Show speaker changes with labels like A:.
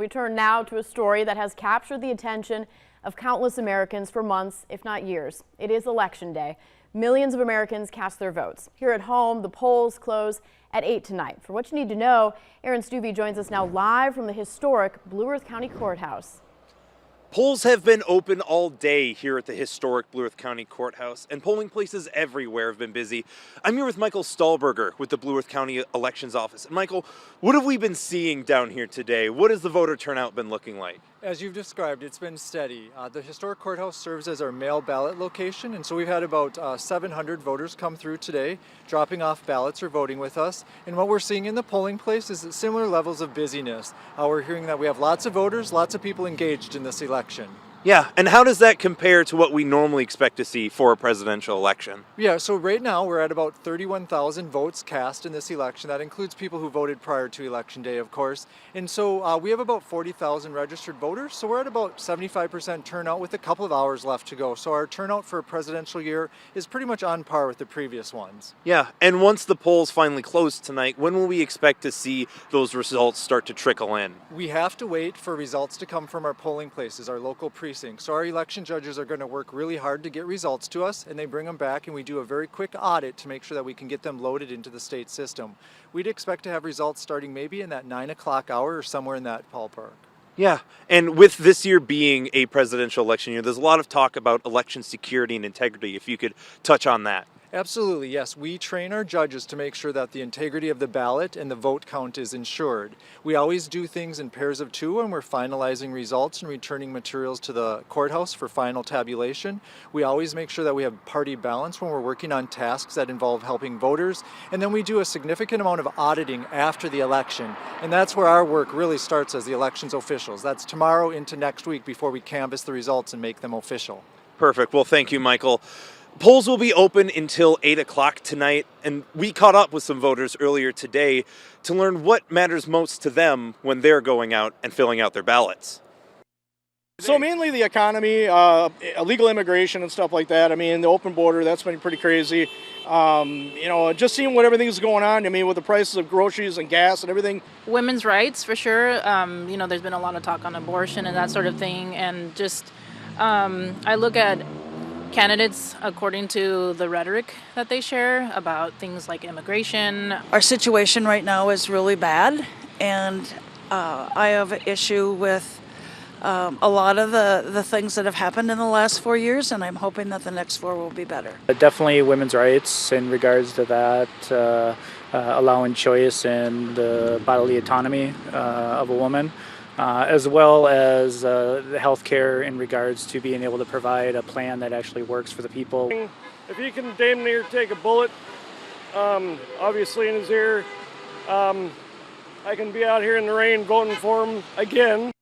A: We turn now to a story that has captured the attention of countless Americans for months, if not years. It is Election Day. Millions of Americans cast their votes. Here at home, the polls close at 8 tonight. For what you need to know, Aaron Stuve joins us now live from the historic Blue Earth County Courthouse.
B: Polls have been open all day here at the historic Blue Earth County Courthouse, and polling places everywhere have been busy. I'm here with Michael Stalberger with the Blue Earth County Elections Office. And Michael, what have we been seeing down here today? What has the voter turnout been looking like?
C: As you've described, it's been steady. The historic courthouse serves as our mail ballot location, and so we've had about 700 voters come through today, dropping off ballots or voting with us. And what we're seeing in the polling place is similar levels of busyness. We're hearing that we have lots of voters, lots of people engaged in this election.
B: Yeah, and how does that compare to what we normally expect to see for a presidential election?
C: Yeah, so right now we're at about 31,000 votes cast in this election. That includes people who voted prior to Election Day, of course. And so we have about 40,000 registered voters, so we're at about 75% turnout with a couple of hours left to go. So our turnout for a presidential year is pretty much on par with the previous ones.
B: Yeah, and once the polls finally close tonight, when will we expect to see those results start to trickle in?
C: We have to wait for results to come from our polling places, our local precincts. So our election judges are going to work really hard to get results to us, and they bring them back, and we do a very quick audit to make sure that we can get them loaded into the state system. We'd expect to have results starting maybe in that 9 o'clock hour or somewhere in that ballpark.
B: Yeah, and with this year being a presidential election year, there's a lot of talk about election security and integrity. If you could touch on that.
C: Absolutely, yes. We train our judges to make sure that the integrity of the ballot and the vote count is ensured. We always do things in pairs of two when we're finalizing results and returning materials to the courthouse for final tabulation. We always make sure that we have party balance when we're working on tasks that involve helping voters. And then we do a significant amount of auditing after the election. And that's where our work really starts as the elections officials. That's tomorrow into next week before we canvass the results and make them official.
B: Perfect. Well, thank you, Michael. Polls will be open until 8 o'clock tonight, and we caught up with some voters earlier today to learn what matters most to them when they're going out and filling out their ballots.
D: So mainly the economy, illegal immigration and stuff like that. I mean, the open border, that's been pretty crazy. Just seeing what everything's going on. I mean, with the prices of groceries and gas and everything.
E: Women's rights, for sure. There's been a lot of talk on abortion and that sort of thing. And just, I look at candidates according to the rhetoric that they share about things like immigration.
F: Our situation right now is really bad, and I have an issue with a lot of the things that have happened in the last 4 years, and I'm hoping that the next 4 will be better.
G: Definitely women's rights in regards to that, allowing choice and the bodily autonomy of a woman. As well as the health care in regards to being able to provide a plan that actually works for the people.
D: If he can damn near take a bullet, obviously in his ear, I can be out here in the rain voting for him again.